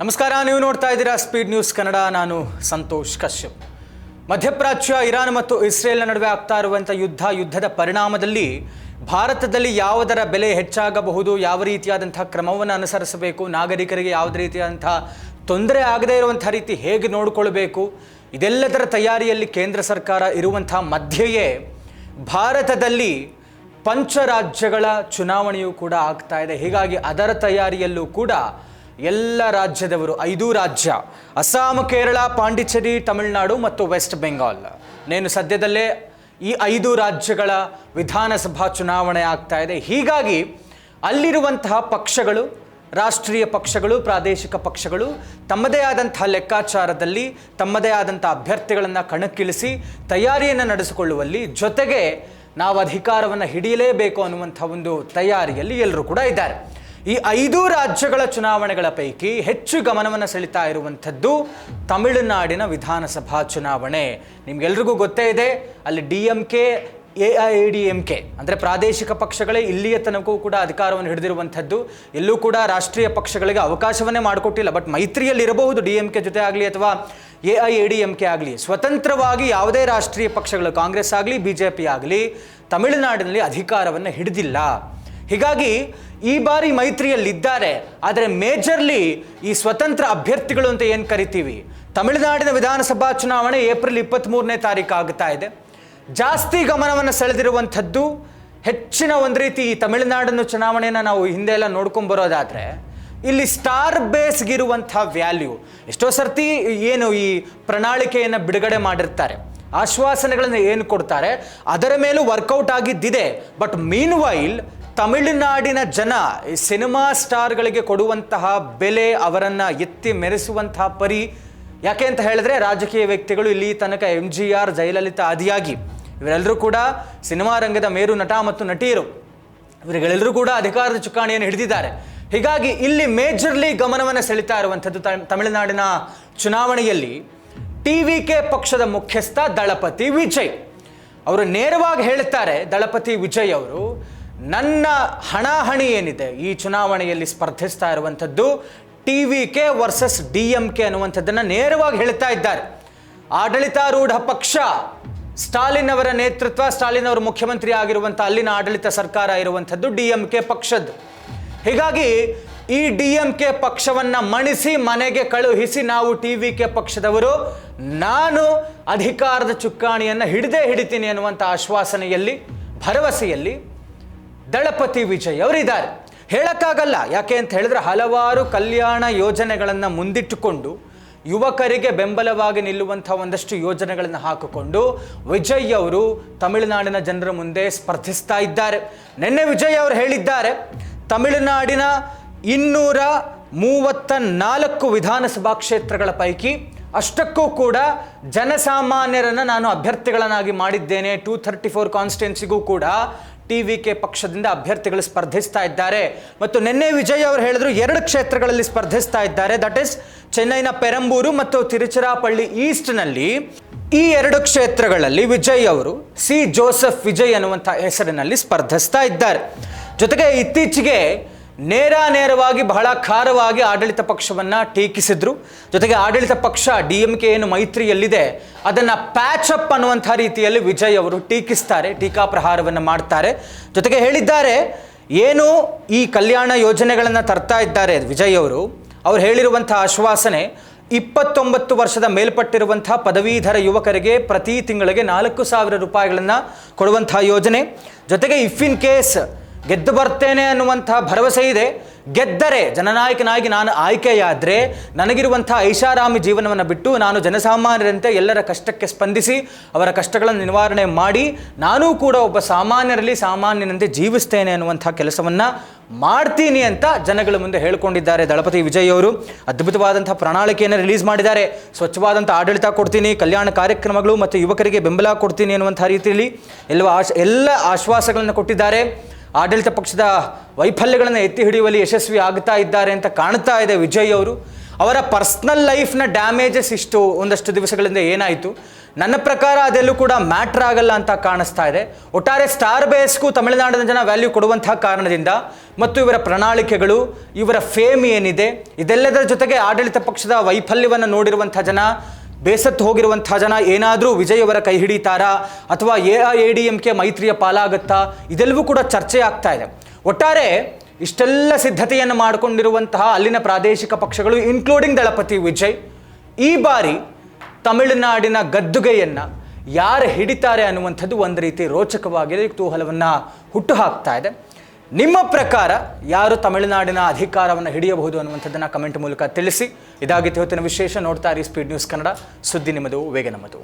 ನಮಸ್ಕಾರ, ನೀವು ನೋಡ್ತಾ ಇದ್ದೀರಾ ಸ್ಪೀಡ್ ನ್ಯೂಸ್ ಕನ್ನಡ. ನಾನು ಸಂತೋಷ್ ಕಶ್ಯಪ್. ಮಧ್ಯಪ್ರಾಚ್ಯ ಇರಾನ್ ಮತ್ತು ಇಸ್ರೇಲ್ನ ನಡುವೆ ಆಗ್ತಾ ಇರುವಂಥ ಯುದ್ಧದ ಪರಿಣಾಮದಲ್ಲಿ ಭಾರತದಲ್ಲಿ ಯಾವುದರ ಬೆಲೆ ಹೆಚ್ಚಾಗಬಹುದು, ಯಾವ ರೀತಿಯಾದಂಥ ಕ್ರಮವನ್ನು ಅನುಸರಿಸಬೇಕು, ನಾಗರಿಕರಿಗೆ ಯಾವುದೇ ರೀತಿಯಾದಂಥ ತೊಂದರೆ ಆಗದೇ ಇರುವಂಥ ರೀತಿ ಹೇಗೆ ನೋಡಿಕೊಳ್ಬೇಕು, ಇದೆಲ್ಲದರ ತಯಾರಿಯಲ್ಲಿ ಕೇಂದ್ರ ಸರ್ಕಾರ ಇರುವಂಥ ಮಧ್ಯೆಯೇ ಭಾರತದಲ್ಲಿ ಪಂಚರಾಜ್ಯಗಳ ಚುನಾವಣೆಯೂ ಕೂಡ ಆಗ್ತಾ ಇದೆ. ಹೀಗಾಗಿ ಅದರ ತಯಾರಿಯಲ್ಲೂ ಕೂಡ ಎಲ್ಲ ರಾಜ್ಯದವರು 5 ರಾಜ್ಯ ಅಸ್ಸಾಂ, ಕೇರಳ, ಪಾಂಡಿಚೇರಿ, ತಮಿಳುನಾಡು ಮತ್ತು ವೆಸ್ಟ್ ಬೆಂಗಾಲ್ ಸದ್ಯದಲ್ಲೇ ಈ 5 ರಾಜ್ಯಗಳ ವಿಧಾನಸಭಾ ಚುನಾವಣೆ ಆಗ್ತಾ ಇದೆ. ಹೀಗಾಗಿ ಅಲ್ಲಿರುವಂತಹ ಪಕ್ಷಗಳು, ರಾಷ್ಟ್ರೀಯ ಪಕ್ಷಗಳು, ಪ್ರಾದೇಶಿಕ ಪಕ್ಷಗಳು ತಮ್ಮದೇ ಆದಂತಹ ಲೆಕ್ಕಾಚಾರದಲ್ಲಿ ತಮ್ಮದೇ ಆದಂಥ ಅಭ್ಯರ್ಥಿಗಳನ್ನು ಕಣಕ್ಕಿಳಿಸಿ ತಯಾರಿಯನ್ನು ನಡೆಸಿಕೊಳ್ಳುವಲ್ಲಿ, ಜೊತೆಗೆ ನಾವು ಅಧಿಕಾರವನ್ನು ಹಿಡಿಯಲೇಬೇಕು ಅನ್ನುವಂಥ ಒಂದು ತಯಾರಿಯಲ್ಲಿ ಎಲ್ಲರೂ ಕೂಡ ಇದ್ದಾರೆ. ಈ 5 ರಾಜ್ಯಗಳ ಚುನಾವಣೆಗಳ ಪೈಕಿ ಹೆಚ್ಚು ಗಮನವನ್ನು ಸೆಳೀತಾ ಇರುವಂಥದ್ದು ತಮಿಳುನಾಡಿನ ವಿಧಾನಸಭಾ ಚುನಾವಣೆ. ನಿಮ್ಗೆಲ್ರಿಗೂ ಗೊತ್ತೇ ಇದೆ, ಅಲ್ಲಿ DMK, AIADMK ಅಂದರೆ ಪ್ರಾದೇಶಿಕ ಪಕ್ಷಗಳೇ ಇಲ್ಲಿಯ ತನಕೂ ಕೂಡ ಅಧಿಕಾರವನ್ನು ಹಿಡಿದಿರುವಂಥದ್ದು. ಎಲ್ಲೂ ಕೂಡ ರಾಷ್ಟ್ರೀಯ ಪಕ್ಷಗಳಿಗೆ ಅವಕಾಶವನ್ನೇ ಮಾಡಿಕೊಟ್ಟಿಲ್ಲ. ಬಟ್ ಮೈತ್ರಿಯಲ್ಲಿ ಇರಬಹುದು DMK ಜೊತೆ ಆಗಲಿ ಅಥವಾ AIADMK ಆಗಲಿ. ಸ್ವತಂತ್ರವಾಗಿ ಯಾವುದೇ ರಾಷ್ಟ್ರೀಯ ಪಕ್ಷಗಳು, ಕಾಂಗ್ರೆಸ್ ಆಗಲಿ BJP ಆಗಲಿ, ತಮಿಳುನಾಡಿನಲ್ಲಿ ಅಧಿಕಾರವನ್ನು ಹಿಡಿದಿಲ್ಲ. ಹೀಗಾಗಿ ಈ ಬಾರಿ ಮೈತ್ರಿಯಲ್ಲಿದ್ದಾರೆ. ಆದರೆ ಮೇಜರ್ಲಿ ಈ ಸ್ವತಂತ್ರ ಅಭ್ಯರ್ಥಿಗಳು ಅಂತ ಏನು ಕರಿತೀವಿ, ತಮಿಳುನಾಡಿನ ವಿಧಾನಸಭಾ ಚುನಾವಣೆ ಏಪ್ರಿಲ್ 23ನೇ ತಾರೀಕು ಆಗುತ್ತಾ ಇದೆ. ಜಾಸ್ತಿ ಗಮನವನ್ನು ಸೆಳೆದಿರುವಂಥದ್ದು ಹೆಚ್ಚಿನ ಒಂದು ರೀತಿ ಈ ತಮಿಳುನಾಡಿನ ಚುನಾವಣೆಯನ್ನು ನಾವು ಹಿಂದೆ ಎಲ್ಲ ನೋಡ್ಕೊಂಬರೋದಾದರೆ ಇಲ್ಲಿ ಸ್ಟಾರ್ ಬೇಸ್ಗಿರುವಂಥ ವ್ಯಾಲ್ಯೂ. ಎಷ್ಟೋ ಸರ್ತಿ ಏನು ಈ ಪ್ರಣಾಳಿಕೆಯನ್ನು ಬಿಡುಗಡೆ ಮಾಡಿರ್ತಾರೆ, ಆಶ್ವಾಸನೆಗಳನ್ನು ಏನು ಕೊಡ್ತಾರೆ, ಅದರ ಮೇಲೂ ವರ್ಕೌಟ್ ಆಗಿದ್ದಿದೆ. ಬಟ್ ಮೀನ್ ವೈಲ್ ತಮಿಳುನಾಡಿನ ಜನ ಈ ಸಿನಿಮಾ ಸ್ಟಾರ್ಗಳಿಗೆ ಕೊಡುವಂತಹ ಬೆಲೆ, ಅವರನ್ನು ಎತ್ತಿ ಮೆರೆಸುವಂತಹ ಪರಿ. ಯಾಕೆ ಅಂತ ಹೇಳಿದ್ರೆ, ರಾಜಕೀಯ ವ್ಯಕ್ತಿಗಳು ಇಲ್ಲಿ ತನಕ MGR, ಜಯಲಲಿತಾ ಆದಿಯಾಗಿ ಇವರೆಲ್ಲರೂ ಕೂಡ ಸಿನಿಮಾ ರಂಗದ ಮೇರು ನಟ ಮತ್ತು ನಟಿಯರು. ಇವರುಗಳೆಲ್ಲರೂ ಕೂಡ ಅಧಿಕಾರದ ಚುಕ್ಕಾಣಿಯನ್ನು ಹಿಡಿದಿದ್ದಾರೆ. ಹೀಗಾಗಿ ಇಲ್ಲಿ ಮೇಜರ್ಲಿ ಗಮನವನ್ನು ಸೆಳೀತಾ ಇರುವಂಥದ್ದು ತಮಿಳುನಾಡಿನ ಚುನಾವಣೆಯಲ್ಲಿ TVK ಪಕ್ಷದ ಮುಖ್ಯಸ್ಥ ದಳಪತಿ ವಿಜಯ್ ಅವರು ನೇರವಾಗಿ ಹೇಳುತ್ತಾರೆ. ದಳಪತಿ ವಿಜಯ್ ಅವರು, ನನ್ನ ಹಣಾಹಣಿ ಏನಿದೆ ಈ ಚುನಾವಣೆಯಲ್ಲಿ ಸ್ಪರ್ಧಿಸ್ತಾ ಇರುವಂಥದ್ದು TVK ವರ್ಸಸ್ DMK ಅನ್ನುವಂಥದ್ದನ್ನು ನೇರವಾಗಿ ಹೇಳ್ತಾ ಇದ್ದಾರೆ. ಆಡಳಿತಾರೂಢ ಪಕ್ಷ ಸ್ಟಾಲಿನ್ ಅವರ ನೇತೃತ್ವ, ಸ್ಟಾಲಿನ್ ಅವರು ಮುಖ್ಯಮಂತ್ರಿ ಆಗಿರುವಂಥ ಅಲ್ಲಿನ ಆಡಳಿತ ಸರ್ಕಾರ ಇರುವಂಥದ್ದು DMK ಪಕ್ಷದ್ದು. ಹೀಗಾಗಿ ಈ DMK ಪಕ್ಷವನ್ನು ಮಣಿಸಿ ಮನೆಗೆ ಕಳುಹಿಸಿ ನಾವು TVK ಪಕ್ಷದವರು, ನಾನು ಅಧಿಕಾರದ ಚುಕ್ಕಾಣಿಯನ್ನು ಹಿಡಿತೀನಿ ಅನ್ನುವಂಥ ಆಶ್ವಾಸನೆಯಲ್ಲಿ, ಭರವಸೆಯಲ್ಲಿ ದಳಪತಿ ವಿಜಯ್ ಅವರಿದ್ದಾರೆ. ಹೇಳಕ್ಕಾಗಲ್ಲ. ಯಾಕೆ ಅಂತ ಹೇಳಿದ್ರೆ, ಹಲವಾರು ಕಲ್ಯಾಣ ಯೋಜನೆಗಳನ್ನು ಮುಂದಿಟ್ಟುಕೊಂಡು ಯುವಕರಿಗೆ ಬೆಂಬಲವಾಗಿ ನಿಲ್ಲುವಂಥ ಒಂದಷ್ಟು ಯೋಜನೆಗಳನ್ನು ಹಾಕಿಕೊಂಡು ವಿಜಯ್ ಅವರು ತಮಿಳುನಾಡಿನ ಜನರ ಮುಂದೆ ಸ್ಪರ್ಧಿಸ್ತಾ ಇದ್ದಾರೆ. ನಿನ್ನೆ ವಿಜಯ್ ಅವರು ಹೇಳಿದ್ದಾರೆ, ತಮಿಳುನಾಡಿನ 234 ವಿಧಾನಸಭಾ ಕ್ಷೇತ್ರಗಳ ಪೈಕಿ ಅಷ್ಟಕ್ಕೂ ಕೂಡ ಜನಸಾಮಾನ್ಯರನ್ನು ನಾನು ಅಭ್ಯರ್ಥಿಗಳನ್ನಾಗಿ ಮಾಡಿದ್ದೇನೆ. 234 ಕಾನ್ಸ್ಟಿಟ್ಯೂನ್ಸಿಗೂ ಕೂಡ TVK ಪಕ್ಷದಿಂದ ಅಭ್ಯರ್ಥಿಗಳು ಸ್ಪರ್ಧಿಸ್ತಾ ಇದ್ದಾರೆ. ಮತ್ತು ನಿನ್ನೆ ವಿಜಯ್ ಅವರು ಹೇಳಿದ್ರು 2 ಕ್ಷೇತ್ರಗಳಲ್ಲಿ ಸ್ಪರ್ಧಿಸ್ತಾ ಇದ್ದಾರೆ. ದಟ್ ಈಸ್ ಚೆನ್ನೈನ ಪೆರಂಬೂರು ಮತ್ತು ತಿರುಚಿರಾಪಳ್ಳಿ ಈಸ್ಟ್ನಲ್ಲಿ. ಈ 2 ಕ್ಷೇತ್ರಗಳಲ್ಲಿ ವಿಜಯ್ ಅವರು C. ಜೋಸೆಫ್ ವಿಜಯ್ ಅನ್ನುವಂಥ ಹೆಸರಿನಲ್ಲಿ ಸ್ಪರ್ಧಿಸ್ತಾ ಇದ್ದಾರೆ. ಜೊತೆಗೆ ಇತ್ತೀಚೆಗೆ ನೇರವಾಗಿ ಬಹಳ ಖಾರವಾಗಿ ಆಡಳಿತ ಪಕ್ಷವನ್ನು ಟೀಕಿಸಿದ್ರು. ಜೊತೆಗೆ ಆಡಳಿತ ಪಕ್ಷ DMK ಏನು ಮೈತ್ರಿಯಲ್ಲಿದೆ ಅದನ್ನು ಪ್ಯಾಚ್ ಅಪ್ ಅನ್ನುವಂಥ ರೀತಿಯಲ್ಲಿ ವಿಜಯ್ ಅವರು ಟೀಕಿಸ್ತಾರೆ, ಟೀಕಾಪ್ರಹಾರವನ್ನು ಮಾಡ್ತಾರೆ. ಜೊತೆಗೆ ಹೇಳಿದ್ದಾರೆ, ಏನು ಈ ಕಲ್ಯಾಣ ಯೋಜನೆಗಳನ್ನು ತರ್ತಾ ಇದ್ದಾರೆ ವಿಜಯ್ ಅವರು, ಅವ್ರು ಹೇಳಿರುವಂಥ ಆಶ್ವಾಸನೆ 29 ವರ್ಷದ ಮೇಲ್ಪಟ್ಟಿರುವಂಥ ಪದವೀಧರ ಯುವಕರಿಗೆ ಪ್ರತಿ ತಿಂಗಳಿಗೆ 4,000 ರೂಪಾಯಿಗಳನ್ನು ಕೊಡುವಂಥ ಯೋಜನೆ. ಜೊತೆಗೆ ಇಫ್ ಇನ್ ಕೇಸ್ ಗೆದ್ದು ಬರ್ತೇನೆ ಅನ್ನುವಂಥ ಭರವಸೆ ಇದೆ, ಗೆದ್ದರೆ ಜನನಾಯಕನಾಗಿ ನಾನು ಆಯ್ಕೆಯಾದರೆ ನನಗಿರುವಂಥ ಐಷಾರಾಮಿ ಜೀವನವನ್ನು ಬಿಟ್ಟು ನಾನು ಜನಸಾಮಾನ್ಯರಂತೆ ಎಲ್ಲರ ಕಷ್ಟಕ್ಕೆ ಸ್ಪಂದಿಸಿ ಅವರ ಕಷ್ಟಗಳನ್ನು ನಿವಾರಣೆ ಮಾಡಿ ನಾನೂ ಕೂಡ ಒಬ್ಬ ಸಾಮಾನ್ಯನಂತೆ ಜೀವಿಸ್ತೇನೆ ಅನ್ನುವಂಥ ಕೆಲಸವನ್ನು ಮಾಡ್ತೀನಿ ಅಂತ ಜನಗಳ ಮುಂದೆ ಹೇಳ್ಕೊಂಡಿದ್ದಾರೆ ದಳಪತಿ ವಿಜಯ್ ಅವರು. ಅದ್ಭುತವಾದಂಥ ಪ್ರಣಾಳಿಕೆಯನ್ನು ರಿಲೀಸ್ ಮಾಡಿದ್ದಾರೆ. ಸ್ವಚ್ಛವಾದಂಥ ಆಡಳಿತ ಕೊಡ್ತೀನಿ, ಕಲ್ಯಾಣ ಕಾರ್ಯಕ್ರಮಗಳು ಮತ್ತು ಯುವಕರಿಗೆ ಬೆಂಬಲ ಕೊಡ್ತೀನಿ ಅನ್ನುವಂಥ ರೀತಿಯಲ್ಲಿ ಎಲ್ಲ ಆಶ್ವಾಸಗಳನ್ನು ಕೊಟ್ಟಿದ್ದಾರೆ. ಆಡಳಿತ ಪಕ್ಷದ ವೈಫಲ್ಯಗಳನ್ನು ಎತ್ತಿ ಹಿಡಿಯುವಲ್ಲಿ ಯಶಸ್ವಿ ಆಗ್ತಾ ಇದ್ದಾರೆ ಅಂತ ಕಾಣ್ತಾ ಇದೆ ವಿಜಯ್ ಅವರು. ಅವರ ಪರ್ಸ್ನಲ್ ಲೈಫ್ನ ಡ್ಯಾಮೇಜಸ್ ಇಷ್ಟು ಒಂದಷ್ಟು ದಿವಸಗಳಿಂದ ಏನಾಯಿತು, ನನ್ನ ಪ್ರಕಾರ ಅದೆಲ್ಲೂ ಕೂಡ ಮ್ಯಾಟ್ರ್ ಆಗಲ್ಲ ಅಂತ ಕಾಣಿಸ್ತಾ ಇದೆ. ಒಟ್ಟಾರೆ ಸ್ಟಾರ್ ಬೇಸ್ಗೂ ತಮಿಳುನಾಡಿನ ಜನ ವ್ಯಾಲ್ಯೂ ಕೊಡುವಂತಹ ಕಾರಣದಿಂದ ಮತ್ತು ಇವರ ಪ್ರಣಾಳಿಕೆಗಳು, ಇವರ ಫೇಮ್ ಏನಿದೆ, ಇದೆಲ್ಲದರ ಜೊತೆಗೆ ಆಡಳಿತ ಪಕ್ಷದ ವೈಫಲ್ಯವನ್ನು ನೋಡಿರುವಂಥ ಜನ, ಬೇಸತ್ತು ಹೋಗಿರುವಂಥ ಜನ ಏನಾದರೂ ವಿಜಯವರ ಕೈ ಹಿಡಿತಾರಾ ಅಥವಾ AIADMK ಮೈತ್ರಿಯ ಪಾಲಾಗುತ್ತಾ, ಇದೆಲ್ಲವೂ ಕೂಡ ಚರ್ಚೆ ಆಗ್ತಾ ಇದೆ. ಒಟ್ಟಾರೆ ಇಷ್ಟೆಲ್ಲ ಸಿದ್ಧತೆಯನ್ನು ಮಾಡಿಕೊಂಡಿರುವಂತಹ ಅಲ್ಲಿನ ಪ್ರಾದೇಶಿಕ ಪಕ್ಷಗಳು ಇನ್ಕ್ಲೂಡಿಂಗ್ ದಳಪತಿ ವಿಜಯ್ ಈ ಬಾರಿ ತಮಿಳುನಾಡಿನ ಗದ್ದುಗೆಯನ್ನು ಯಾರು ಹಿಡಿತಾರೆ ಅನ್ನುವಂಥದ್ದು ಒಂದು ರೀತಿ ರೋಚಕವಾಗಿದೆ, ಕುತೂಹಲವನ್ನು ಹುಟ್ಟು ಹಾಕ್ತಾ ಇದೆ. ನಿಮ್ಮ ಪ್ರಕಾರ ಯಾರು ತಮಿಳುನಾಡಿನ ಅಧಿಕಾರವನ್ನು ಹಿಡಿಯಬಹುದು ಅನ್ನುವಂಥದ್ದನ್ನು ಕಮೆಂಟ್ ಮೂಲಕ ತಿಳಿಸಿ. ಇದಾಗಿತ್ತು ಇವತ್ತಿನ ವಿಶೇಷ. ನೋಡ್ತಾ ಇರಿ ಸ್ಪೀಡ್ ನ್ಯೂಸ್ ಕನ್ನಡ, ಸುದ್ದಿ ನಿಮ್ಮದು, ವೇಗ ನಮ್ಮದು.